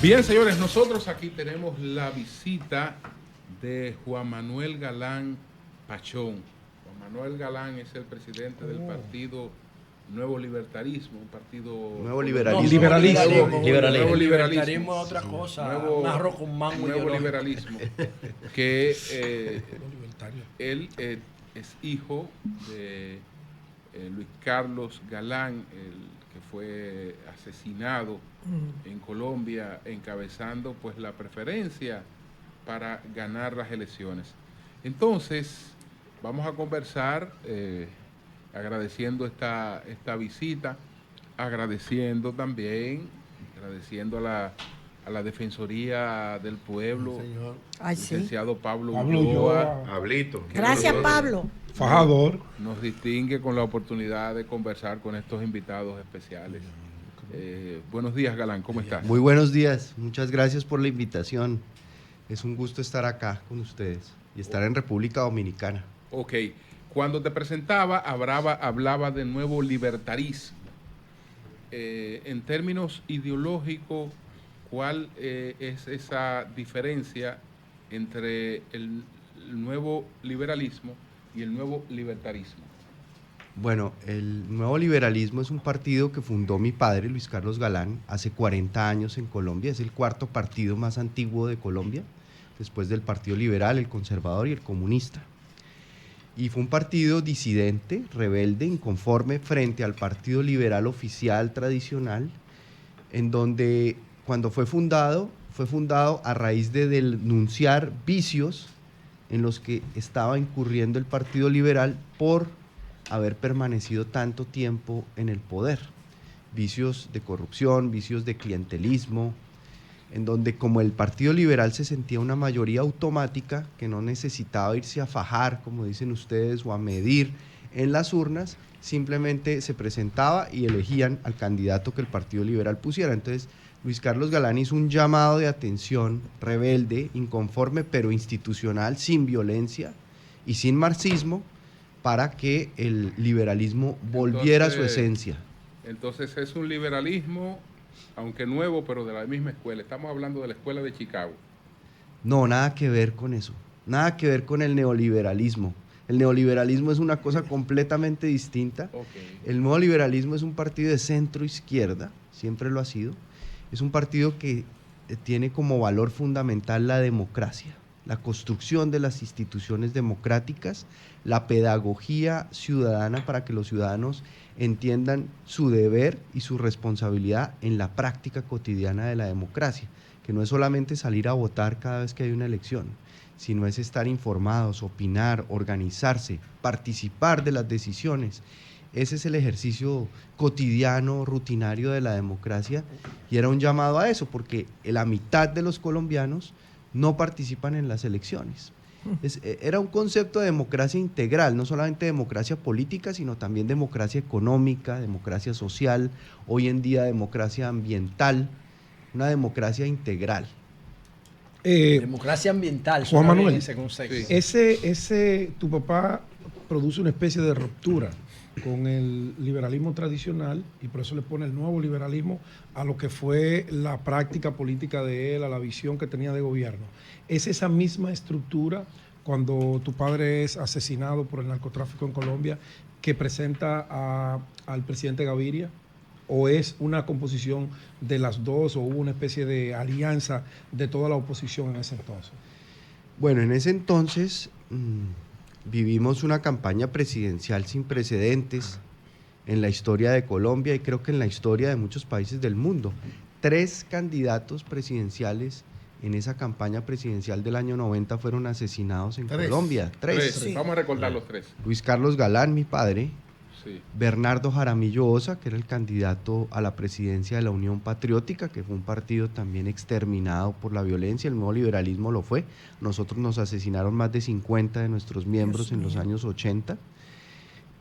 Bien, señores, nosotros aquí tenemos la visita de Juan Manuel Galán Pachón. Juan Manuel Galán es el presidente del partido Nuevo Libertarismo, un partido... Nuevo Liberalismo. Nuevo Liberalismo. Es otra cosa, Nuevo, un arroz con mango. Nuevo Liberalismo. Que él es hijo de Luis Carlos Galán, el que fue asesinado en Colombia, encabezando pues la preferencia para ganar las elecciones. Entonces, vamos a conversar, agradeciendo esta visita, agradeciendo a la Defensoría del Pueblo, licenciado Pablo Ulloa. Pablito. Gracias, Pablo. Fajador. Nos distingue con la oportunidad de conversar con estos invitados especiales. Buenos días, Galán, ¿cómo estás? Muy buenos días, muchas gracias por la invitación. Es un gusto estar acá con ustedes y estar en República Dominicana. Ok, cuando te presentaba hablaba de nuevo libertarismo. En términos ideológicos, ¿cuál es esa diferencia entre el nuevo liberalismo y el nuevo libertarismo? Bueno, el Nuevo Liberalismo es un partido que fundó mi padre, Luis Carlos Galán, hace 40 años en Colombia. Es el cuarto partido más antiguo de Colombia, después del Partido Liberal, el Conservador y el Comunista. Y fue un partido disidente, rebelde, inconforme frente al Partido Liberal oficial tradicional, en donde cuando fue fundado a raíz de denunciar vicios en los que estaba incurriendo el Partido Liberal por haber permanecido tanto tiempo en el poder. Vicios de corrupción, vicios de clientelismo, en donde como el Partido Liberal se sentía una mayoría automática que no necesitaba irse a fajar, como dicen ustedes, o a medir en las urnas, simplemente se presentaba y elegían al candidato que el Partido Liberal pusiera. Entonces, Luis Carlos Galán hizo un llamado de atención rebelde, inconforme, pero institucional, sin violencia y sin marxismo, para que el liberalismo volviera a su esencia. Entonces es un liberalismo, aunque nuevo, pero de la misma escuela. Estamos hablando de la escuela de Chicago. No, nada que ver con eso. Nada que ver con el neoliberalismo. El neoliberalismo es una cosa completamente distinta. Okay. El nuevo liberalismo es un partido de centro izquierda, siempre lo ha sido. Es un partido que tiene como valor fundamental la democracia, la construcción de las instituciones democráticas, la pedagogía ciudadana para que los ciudadanos entiendan su deber y su responsabilidad en la práctica cotidiana de la democracia, que no es solamente salir a votar cada vez que hay una elección, sino es estar informados, opinar, organizarse, participar de las decisiones. Ese es el ejercicio cotidiano, rutinario de la democracia, y era un llamado a eso, porque la mitad de los colombianos no participan en las elecciones. Era un concepto de democracia integral, no solamente democracia política, sino también democracia económica, democracia social, hoy en día democracia ambiental, una democracia integral. Democracia ambiental, Juan Manuel, ese concepto. Tu papá produce una especie de ruptura con el liberalismo tradicional y por eso le pone el nuevo liberalismo a lo que fue la práctica política de él, a la visión que tenía de gobierno. ¿Es esa misma estructura cuando tu padre es asesinado por el narcotráfico en Colombia que presenta al presidente Gaviria? ¿O es una composición de las dos o hubo una especie de alianza de toda la oposición en ese entonces? Bueno, en ese entonces vivimos una campaña presidencial sin precedentes en la historia de Colombia y creo que en la historia de muchos países del mundo. 3 candidatos presidenciales en esa campaña presidencial del año 90 fueron asesinados en Colombia. 3. Sí. Vamos a recordar los 3. Luis Carlos Galán, mi padre. Sí. Bernardo Jaramillo Osa, que era el candidato a la presidencia de la Unión Patriótica, que fue un partido también exterminado por la violencia, el nuevo liberalismo lo fue. Nosotros nos asesinaron más de 50 de nuestros miembros en los años 80.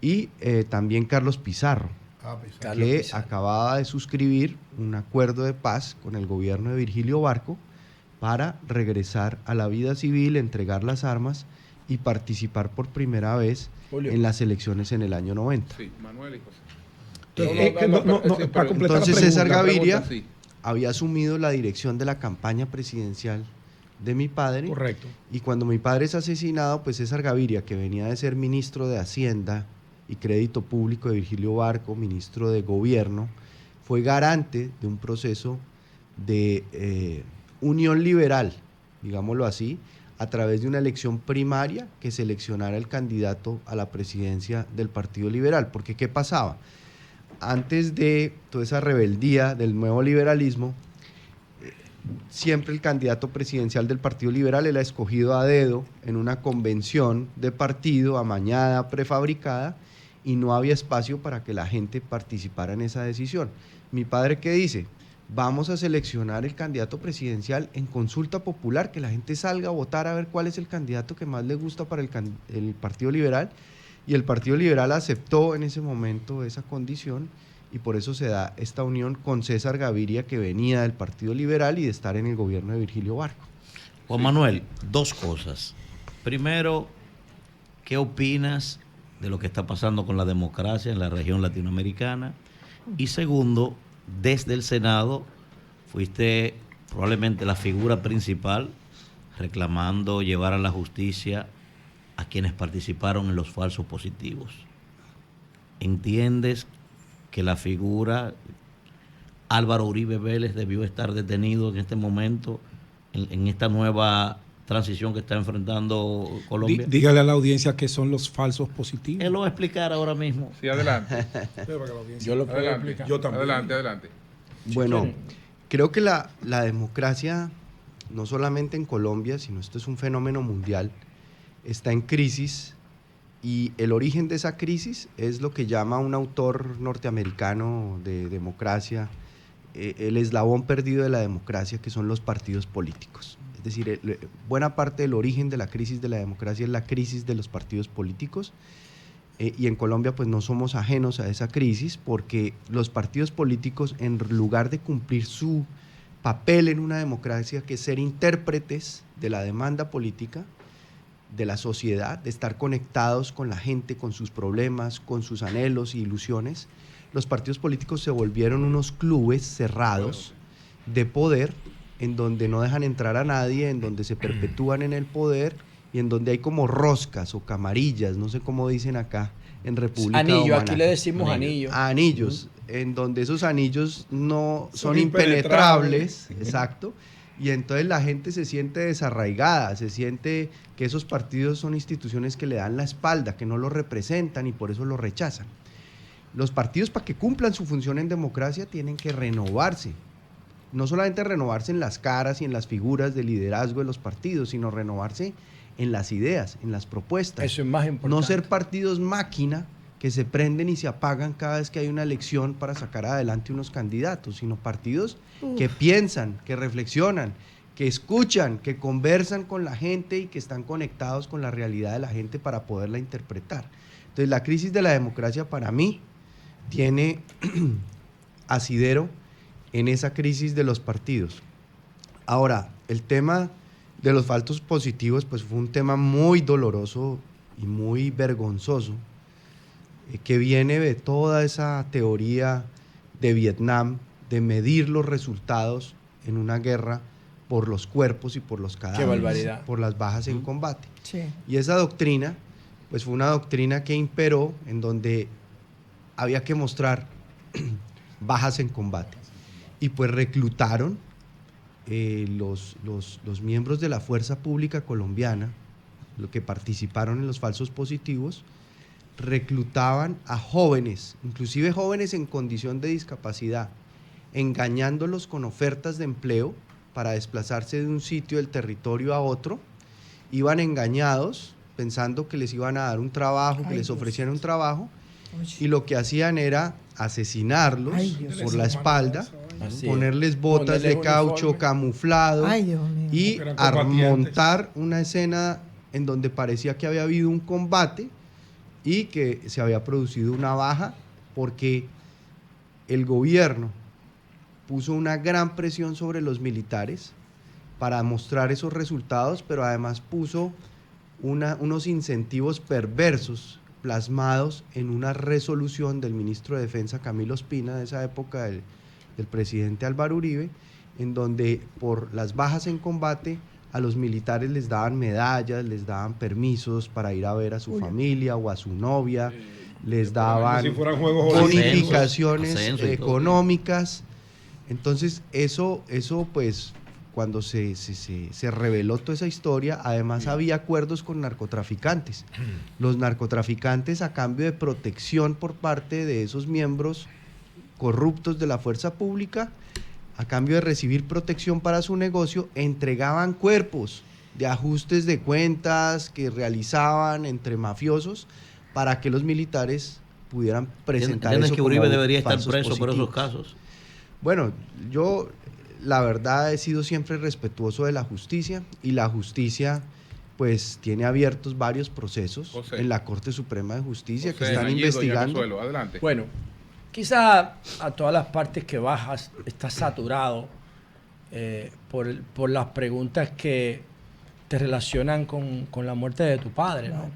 Y también Carlos Pizarro, que acababa de suscribir un acuerdo de paz con el gobierno de Virgilio Barco para regresar a la vida civil, entregar las armas y participar por primera vez en las elecciones en el año 90. Sí, Manuel y José. Entonces César Gaviria había asumido la dirección de la campaña presidencial de mi padre. Correcto. Y cuando mi padre es asesinado, pues César Gaviria, que venía de ser ministro de Hacienda y Crédito Público de Virgilio Barco, ministro de Gobierno, fue garante de un proceso de unión liberal, digámoslo así, a través de una elección primaria que seleccionara el candidato a la presidencia del Partido Liberal. Porque ¿qué pasaba? Antes de toda esa rebeldía del nuevo liberalismo, siempre el candidato presidencial del Partido Liberal era escogido a dedo en una convención de partido amañada, prefabricada, y no había espacio para que la gente participara en esa decisión. Mi padre, ¿qué dice? Vamos a seleccionar el candidato presidencial en consulta popular, que la gente salga a votar a ver cuál es el candidato que más le gusta para el Partido Liberal, y el Partido Liberal aceptó en ese momento esa condición, y por eso se da esta unión con César Gaviria, que venía del Partido Liberal y de estar en el gobierno de Virgilio Barco. Juan Manuel, dos cosas. Primero, ¿qué opinas de lo que está pasando con la democracia en la región latinoamericana? Y segundo, desde el Senado fuiste probablemente la figura principal reclamando llevar a la justicia a quienes participaron en los falsos positivos. ¿Entiendes que la figura Álvaro Uribe Vélez debió estar detenido en este momento, en esta nueva transición que está enfrentando Colombia? Dígale a la audiencia qué son los falsos positivos. Él lo va a explicar ahora mismo. Sí, adelante. Yo lo puedo Adelante. explicar. Yo también. Adelante. Bueno, creo que la democracia, no solamente en Colombia, sino esto es un fenómeno mundial, está en crisis, y el origen de esa crisis es lo que llama un autor norteamericano de democracia, el eslabón perdido de la democracia, que son los partidos políticos. Es decir, buena parte del origen de la crisis de la democracia es la crisis de los partidos políticos, y en Colombia pues no somos ajenos a esa crisis, porque los partidos políticos, en lugar de cumplir su papel en una democracia, que es ser intérpretes de la demanda política de la sociedad, de estar conectados con la gente, con sus problemas, con sus anhelos y ilusiones, los partidos políticos se volvieron unos clubes cerrados de poder, en donde no dejan entrar a nadie, en donde se perpetúan en el poder, y en donde hay como roscas o camarillas, no sé cómo dicen acá en República Anillo, Dominicana. aquí le decimos anillo. Anillos, en donde esos anillos no son impenetrables. impenetrables, exacto, y entonces la gente se siente desarraigada, se siente que esos partidos son instituciones que le dan la espalda, que no lo representan, y por eso lo rechazan. Los partidos, para que cumplan su función en democracia, tienen que renovarse. No solamente renovarse en las caras y en las figuras de liderazgo de los partidos, sino renovarse en las ideas, en las propuestas. Eso es más importante. No ser partidos máquina que se prenden y se apagan cada vez que hay una elección para sacar adelante unos candidatos, sino partidos que piensan, que reflexionan, que escuchan, que conversan con la gente y que están conectados con la realidad de la gente para poderla interpretar. Entonces, la crisis de la democracia, para mí, tiene asidero en esa crisis de los partidos. Ahora, el tema de los falsos positivos, pues fue un tema muy doloroso y muy vergonzoso, que viene de toda esa teoría de Vietnam, de medir los resultados en una guerra por los cuerpos y por los cadáveres, Qué barbaridad. por las bajas en combate. Sí. Y esa doctrina, pues fue una doctrina que imperó, en donde había que mostrar bajas en combate. Y pues reclutaron los miembros de la Fuerza Pública Colombiana, los que participaron en los falsos positivos, reclutaban a jóvenes, inclusive jóvenes en condición de discapacidad, engañándolos con ofertas de empleo para desplazarse de un sitio del territorio a otro. Iban engañados pensando que les iban a dar un trabajo, que les ofrecían un trabajo, y lo que hacían era asesinarlos por la espalda, Así ponerles botas Ponerles de caucho uniforme. camuflado Ay, Dios mío. y Eran combatientes. montar una escena en donde parecía que había habido un combate y que se había producido una baja, porque el gobierno puso una gran presión sobre los militares para mostrar esos resultados, pero además puso unos incentivos perversos plasmados en una resolución del ministro de Defensa Camilo Ospina de esa época, el del presidente Álvaro Uribe, en donde por las bajas en combate a los militares les daban medallas, les daban permisos para ir a ver a su familia o a su novia, les daban si fueran juegos bonificaciones ascenso y todo. económicas. Entonces eso pues cuando se reveló toda esa historia, además había acuerdos con narcotraficantes. Los narcotraficantes, a cambio de protección por parte de esos miembros corruptos de la fuerza pública, a cambio de recibir protección para su negocio, entregaban cuerpos de ajustes de cuentas que realizaban entre mafiosos para que los militares pudieran presentar ¿Entiendes eso que Uribe como debería estar falsos preso por esos positivos? casos? Bueno, yo la verdad he sido siempre respetuoso de la justicia, y la justicia pues tiene abiertos varios procesos José. en la Corte Suprema de Justicia que José están Nayido, investigando. Consuelo, adelante. Bueno, quizá a todas las partes que bajas está saturado por las preguntas que te relacionan con la muerte de tu padre, ¿no?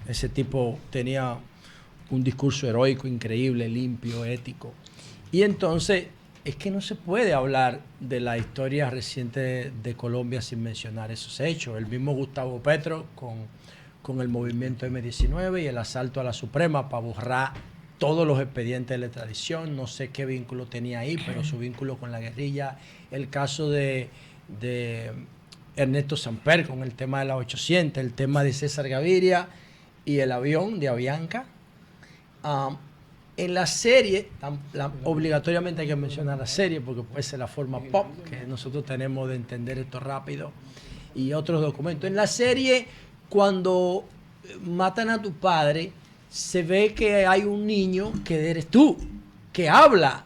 Ese tipo tenía un discurso heroico, increíble, limpio, ético. Y entonces es que no se puede hablar de la historia reciente de Colombia sin mencionar esos hechos. El mismo Gustavo Petro con el movimiento M-19 y el asalto a la Suprema para borrar todos los expedientes de la extradición. No sé qué vínculo tenía ahí, pero su vínculo con la guerrilla. El caso de Ernesto Samper con el tema de la 800, el tema de César Gaviria y el avión de Avianca. En la serie, obligatoriamente hay que mencionar la serie porque puede ser la forma pop que nosotros tenemos de entender esto rápido y otros documentos. En la serie, cuando matan a tu padre, se ve que hay un niño que eres tú, que habla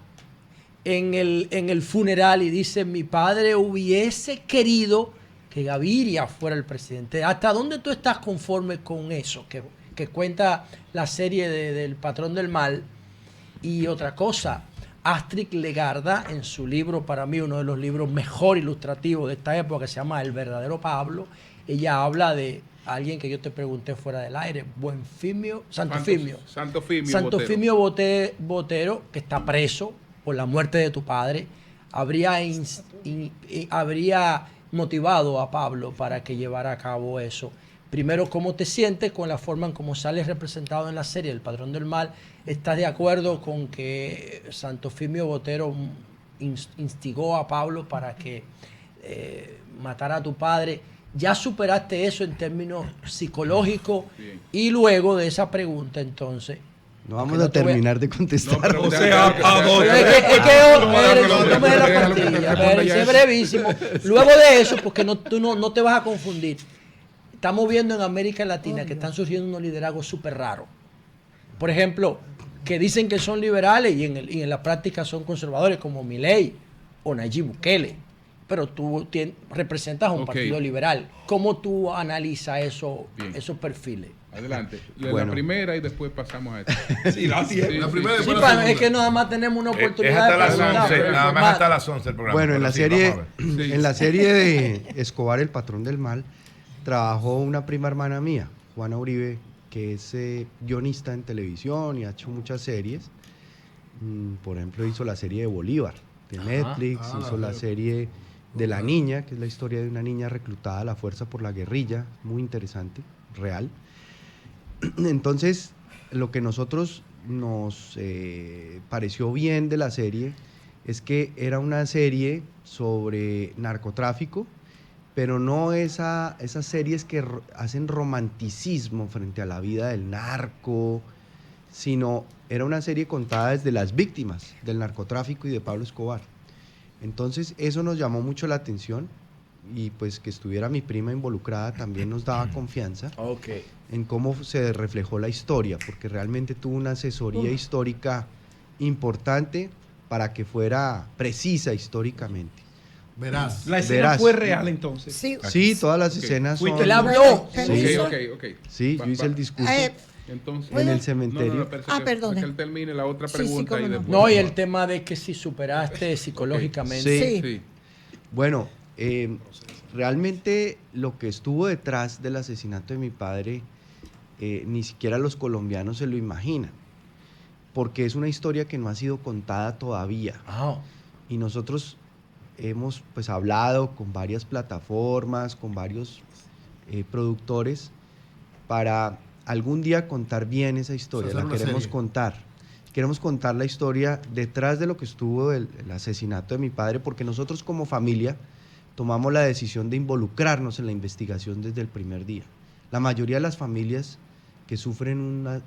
en el funeral y dice: mi padre hubiese querido que Gaviria fuera el presidente. ¿Hasta dónde tú estás conforme con eso que cuenta la serie del Patrón del Mal? Y otra cosa, Astrid Legarda, en su libro, para mí uno de los libros mejor ilustrativos de esta época, que se llama El verdadero Pablo, ella habla de alguien que yo te pregunté fuera del aire, Santofimio Botero, que está preso por la muerte de tu padre, habría motivado a Pablo para que llevara a cabo eso. Primero, ¿cómo te sientes con la forma en cómo sales representado en la serie El Patrón del Mal? ¿Estás de acuerdo con que Santofimio Botero instigó a Pablo para que matara a tu padre? ¿Ya superaste eso en términos psicológicos? Bien. Y luego de esa pregunta, entonces... No vamos a terminar de contestar. pero O sea, es brevísimo. Luego de eso, porque tú no te vas a confundir. Estamos viendo en América Latina que están surgiendo unos liderazgos súper raros. Por ejemplo, que dicen que son liberales y en la práctica son conservadores, como Milei o Nayib Bukele. Pero tú representas un partido liberal. ¿Cómo tú analizas esos perfiles? Adelante. Bueno. La primera y después pasamos a esta. Sí, la primera y Sí, es que nada más tenemos una oportunidad hasta las preguntar, 11, pero nada más informar. hasta las 11 el programa. Bueno, en pero la sí, serie, vamos a ver. Sí. en la serie de Escobar, el Patrón del Mal, trabajó una prima hermana mía, Juana Uribe, que es guionista en televisión y ha hecho muchas series. Por ejemplo, hizo la serie de Bolívar de Netflix, hizo la serie de La Niña, que es la historia de una niña reclutada a la fuerza por la guerrilla, muy interesante, real. Entonces, lo que nosotros nos pareció bien de la serie es que era una serie sobre narcotráfico, pero no esas series que hacen romanticismo frente a la vida del narco, sino era una serie contada desde las víctimas del narcotráfico y de Pablo Escobar. Entonces eso nos llamó mucho la atención, y pues que estuviera mi prima involucrada también nos daba confianza en cómo se reflejó la historia, porque realmente tuvo una asesoría histórica importante para que fuera precisa históricamente. Verás. La escena Verás. fue real entonces. Sí, Sí, todas las escenas son... Él habló. Sí. Ok. Sí, yo hice el discurso Entonces, en el cementerio. perdone. que él termine la otra Sí, pregunta cómo y no. después. No, y el tema de que si superaste psicológicamente. Sí. Sí. Bueno, realmente lo que estuvo detrás del asesinato de mi padre, ni siquiera los colombianos se lo imaginan. porque es una historia que no ha sido contada todavía. Ah, Y nosotros hemos pues hablado con varias plataformas, con varios productores para algún día contar bien esa historia. Hacer La una queremos serie. contar. Queremos contar la historia detrás de lo que estuvo el asesinato de mi padre, porque nosotros como familia tomamos la decisión de involucrarnos en la investigación desde el primer día. La mayoría de las familias que sufren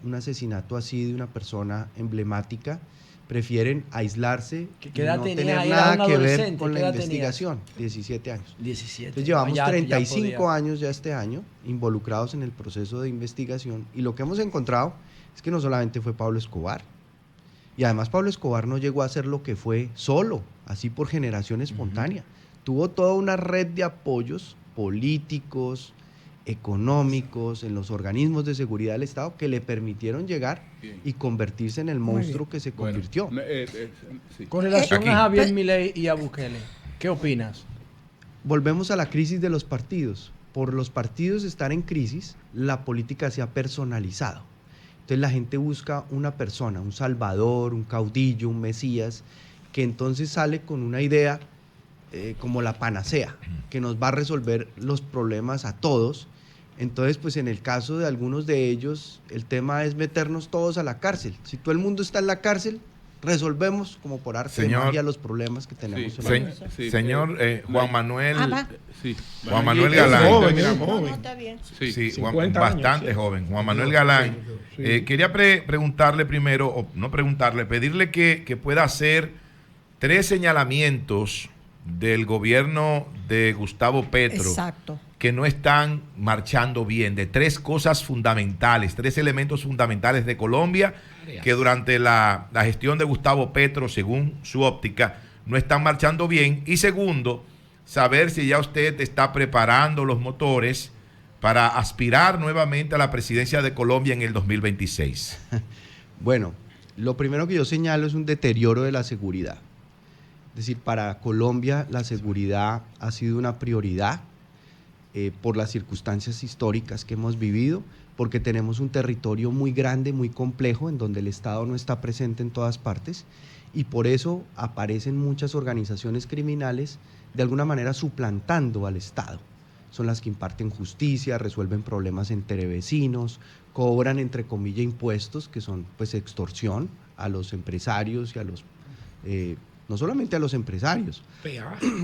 un asesinato así de una persona emblemática prefieren aislarse ¿Qué y edad no tenías? tener Era nada un que ver adolescente, con ¿qué la edad tenías? investigación. 17 años. 17. Entonces llevamos Ya 35 podía. años ya este año involucrados en el proceso de investigación y lo que hemos encontrado es que no solamente fue Pablo Escobar, y además Pablo Escobar no llegó a ser lo que fue solo, así por generación espontánea. Tuvo toda una red de apoyos políticos, económicos, en los organismos de seguridad del Estado que le permitieron llegar Bien. y convertirse en el monstruo que se Bueno, convirtió. sí. Con relación Aquí. a Javier Milei y a Bukele, ¿qué opinas? Volvemos a la crisis de los partidos. Por los partidos estar en crisis, la política se ha personalizado. Entonces la gente busca una persona, un salvador, un caudillo, un mesías, que entonces sale con una idea como la panacea, que nos va a resolver los problemas a todos. Entonces, pues en el caso de algunos de ellos, el tema es meternos todos a la cárcel. Si todo el mundo está en la cárcel, resolvemos como por arte de Señor. magia los problemas que tenemos. Sí, en la sí, Señor Juan Manuel, Sí. Juan Manuel Aquí- Galán. Joven, Mira, era joven. Está bien. Sí. Sí, 50 años, bastante sí. joven. Juan Manuel Galán. Sí. Quería preguntarle primero, o no preguntarle, pedirle que pueda hacer 3 señalamientos del gobierno de Gustavo Petro Exacto. que no están marchando bien, de 3 cosas fundamentales, 3 elementos fundamentales de Colombia que durante la gestión de Gustavo Petro, según su óptica, no están marchando bien. Y segundo, saber si ya usted está preparando los motores para aspirar nuevamente a la presidencia de Colombia en el 2026. Bueno, lo primero que yo señalo es un deterioro de la seguridad. Es decir, para Colombia la seguridad ha sido una prioridad por las circunstancias históricas que hemos vivido, porque tenemos un territorio muy grande, muy complejo, en donde el Estado no está presente en todas partes, y por eso aparecen muchas organizaciones criminales de alguna manera suplantando al Estado. Son las que imparten justicia, resuelven problemas entre vecinos, cobran entre comillas impuestos, que son pues extorsión a los empresarios y a los, no solamente a los empresarios,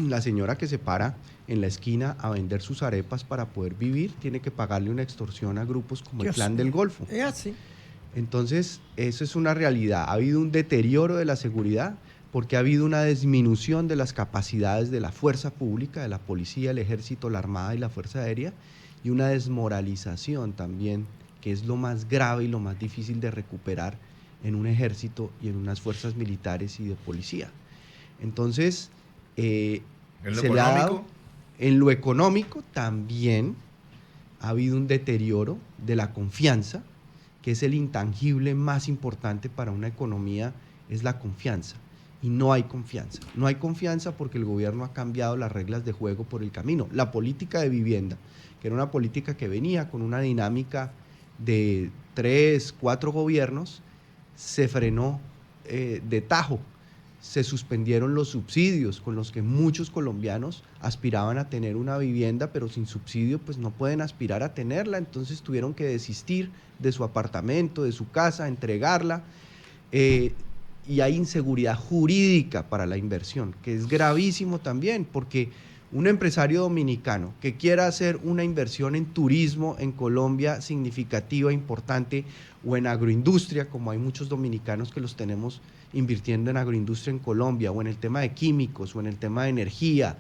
la señora que se para en la esquina a vender sus arepas para poder vivir tiene que pagarle una extorsión a grupos como el Dios Clan del mío. Golfo. Es así. Entonces, eso es una realidad. Ha habido un deterioro de la seguridad porque ha habido una disminución de las capacidades de la fuerza pública, de la policía, el ejército, la armada y la fuerza aérea, y una desmoralización también, que es lo más grave y lo más difícil de recuperar en un ejército y en unas fuerzas militares y de policía. Entonces, ¿En lo se le ha dado- económico? en lo económico también ha habido un deterioro de la confianza, que es el intangible más importante para una economía, es la confianza. Y no hay confianza. No hay confianza porque el gobierno ha cambiado las reglas de juego por el camino. La política de vivienda, que era una política que venía con una dinámica de 3, 4 gobiernos, se frenó de tajo. Se suspendieron los subsidios con los que muchos colombianos aspiraban a tener una vivienda, pero sin subsidio pues no pueden aspirar a tenerla, entonces tuvieron que desistir de su apartamento, de su casa, entregarla. Y hay inseguridad jurídica para la inversión, que es gravísimo también, porque un empresario dominicano que quiera hacer una inversión en turismo en Colombia significativa, importante, o en agroindustria, como hay muchos dominicanos que los tenemos invirtiendo en agroindustria en Colombia, o en el tema de químicos, o en el tema de energía,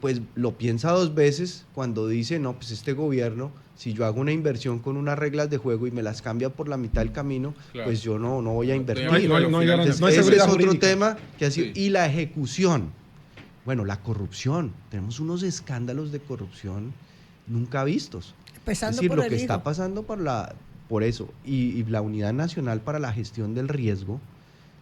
pues lo piensa 2 veces cuando dice, no, pues este gobierno, si yo hago una inversión con unas reglas de juego y me las cambia por la mitad del camino, Claro. pues yo no voy a invertir. No hay- no hay Entonces, no hay ese seguridad es otro jurídica. tema que ha sido. Sí. Y la ejecución. Bueno, la corrupción. Tenemos unos escándalos de corrupción nunca vistos. Empezando es decir, por lo el que hijo. está pasando por eso. Y la Unidad Nacional para la Gestión del Riesgo,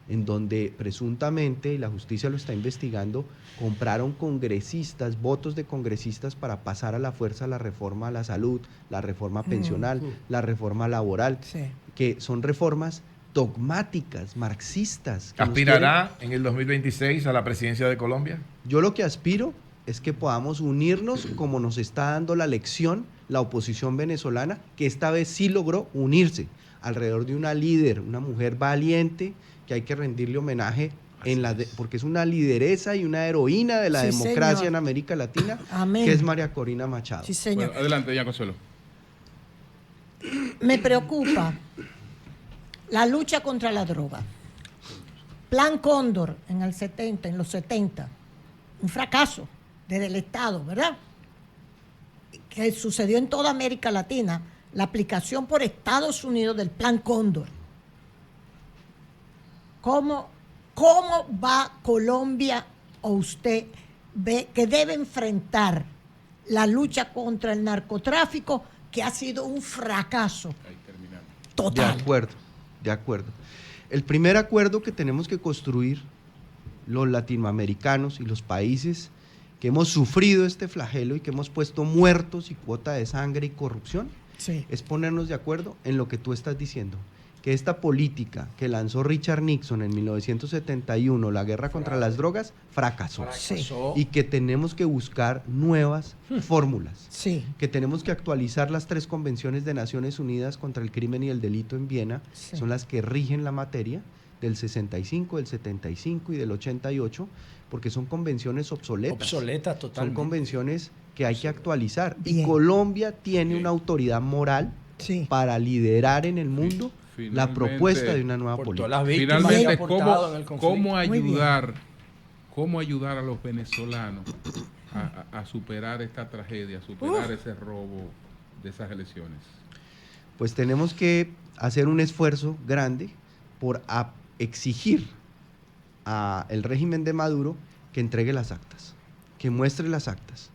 en donde presuntamente, y la justicia lo está investigando, compraron congresistas, votos de congresistas para pasar a la fuerza la reforma a la salud, la reforma pensional, la reforma laboral, Sí. que son reformas dogmáticas, marxistas. que nos ¿Aspirará en el 2026 a la presidencia de Colombia? Yo lo que aspiro es que podamos unirnos como nos está dando la lección la oposición venezolana, que esta vez sí logró unirse alrededor de una líder, una mujer valiente, que hay que rendirle homenaje porque es una lideresa y una heroína de la Sí, democracia señor. en América Latina, Amén. que es María Corina Machado. Sí, señor. Bueno, adelante, doña Consuelo. Me preocupa la lucha contra la droga. Plan Cóndor en los 70, un fracaso desde el Estado, ¿verdad? Que sucedió en toda América Latina, la aplicación por Estados Unidos del Plan Cóndor. ¿Cómo va Colombia o usted ve que debe enfrentar la lucha contra el narcotráfico, que ha sido un fracaso total? De acuerdo. El primer acuerdo que tenemos que construir los latinoamericanos y los países que hemos sufrido este flagelo y que hemos puesto muertos y cuota de sangre y corrupción, Sí. es ponernos de acuerdo en lo que tú estás diciendo, que esta política que lanzó Richard Nixon en 1971, la guerra contra las drogas, fracasó. Sí. Y que tenemos que buscar nuevas fórmulas. Sí. Que tenemos que actualizar las 3 convenciones de Naciones Unidas contra el crimen y el delito en Viena, Sí. son las que rigen la materia, del 65, del 75 y del 88, porque son convenciones obsoletas. Obsoleta Son totalmente. convenciones que hay que actualizar. Y Bien. Colombia tiene una autoridad moral Sí. para liderar en el mundo la Finalmente, propuesta de una nueva Por política. todas las víctimas que Finalmente, ha aportado en el conflicto. cómo ayudar a los venezolanos a superar esta tragedia, a superar ese robo de esas elecciones? Pues tenemos que hacer un esfuerzo grande por exigir al régimen de Maduro que entregue las actas, que muestre las actas,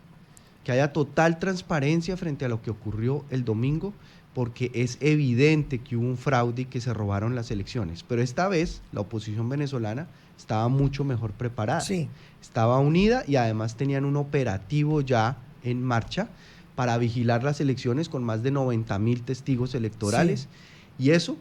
que haya total transparencia frente a lo que ocurrió el domingo, porque es evidente que hubo un fraude y que se robaron las elecciones. Pero esta vez la oposición venezolana estaba mucho mejor preparada, Sí. estaba unida y además tenían un operativo ya en marcha para vigilar las elecciones con más de 90.000 testigos electorales. Y eso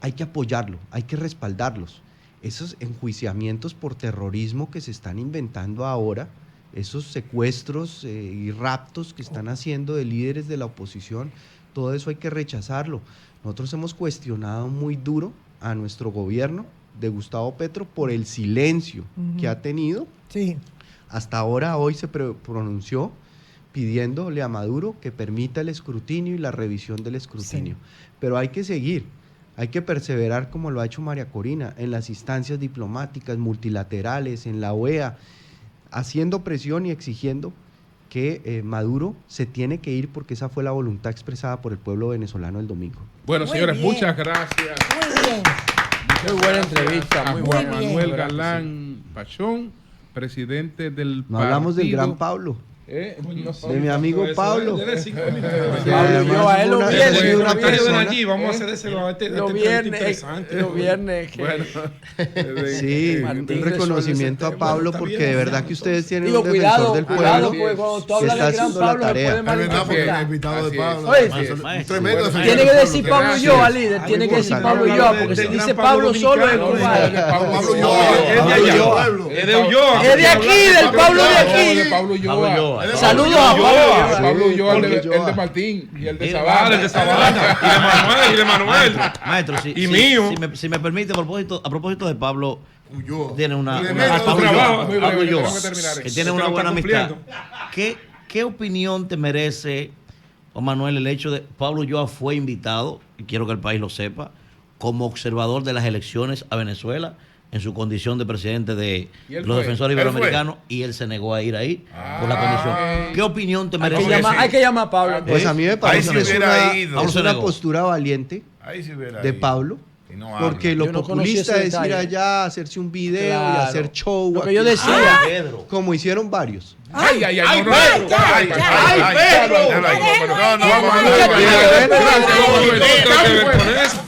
hay que apoyarlo, hay que respaldarlos. Esos enjuiciamientos por terrorismo que se están inventando ahora, esos secuestros y raptos que están haciendo de líderes de la oposición, todo eso hay que rechazarlo. Nosotros hemos cuestionado muy duro a nuestro gobierno de Gustavo Petro por el silencio que ha tenido. Sí. Hasta ahora, hoy se pronunció pidiéndole a Maduro que permita el escrutinio y la revisión del escrutinio. Pero hay que seguir, hay que perseverar como lo ha hecho María Corina en las instancias diplomáticas, multilaterales, en la OEA, haciendo presión y exigiendo que Maduro se tiene que ir porque esa fue la voluntad expresada por el pueblo venezolano el domingo. Bueno, Muy señores, bien. muchas gracias. Muy bien. Muy buena entrevista, A muy Juan buena. Manuel Verdad que Galán Pachón, presidente del No hablamos del partido. gran Pablo, No, de mi amigo Pablo. Pablo yo a él los Ha viernes, sido una los viernes, persona- Vamos a hacer ese debate. los viernes que Bueno, Sí, Martín un resuelve reconocimiento ese a tema. Pablo Está porque bien, de verdad ya, que ustedes tienen digo, un defensor del cuidado, pueblo pues cuando tú que hablas está de gran haciendo la Pablo se tarea. puede Es verdad, porque el malinterpretar. invitado Así de es. Pablo. Oye, además, un maestro, tremendo bueno, defensor Tiene que del decir pueblo. Pablo Ulloa, líder. Tiene que decir importante. Pablo Ulloa, porque si Del dice gran Pablo solo es dominicano, igual. Pablo Ulloa. Ulloa, Es de Pablo allá. Ulloa. Es de Ulloa. Es de aquí, del Pablo de aquí. De Pablo Ulloa. Es de Saludos Pablo a Ulloa. Pablo Ulloa. Pablo Ulloa, Pablo el de Ulloa. Martín y el de Mira, Sabana. el de Sabana. Y de Manuel. Maestro, Y mío. Si me permite, a propósito de Pablo, Ulloa. tiene una Tremendo Pablo trabajo, Ulloa, muy Pablo breve, Ulloa, tenemos que terminar. que tiene Usted una lo buena está amistad. ¿Qué opinión te merece, Juan Manuel, el hecho de Pablo Ulloa fue invitado, y quiero que el país lo sepa, como observador de las elecciones a Venezuela en su condición de presidente de ¿Y él los fue? defensores ¿Él fue? iberoamericanos y él se negó a ir ahí por la condición? ¿Qué opinión te merece? Hay que llamar a Pablo. Pues a mí me parece sí que es hubiera una, ido. es una Negó. postura valiente Ahí sí hubiera de ido. Pablo, Y no habla. porque lo Yo no conocí populista ese es ir detalle. allá, hacerse un video y Claro. hacer show, Lo que aquí, yo decía. Pedro. como hicieron varios. Ay, ay, ay, no, no, ya, no, ya, ay, ya. ay, Ay, Pedro. déjalo ahí. No, no, Juan Juan Manuel, Manuel. ya, Pedro. ¿Qué tiene que ver con eso?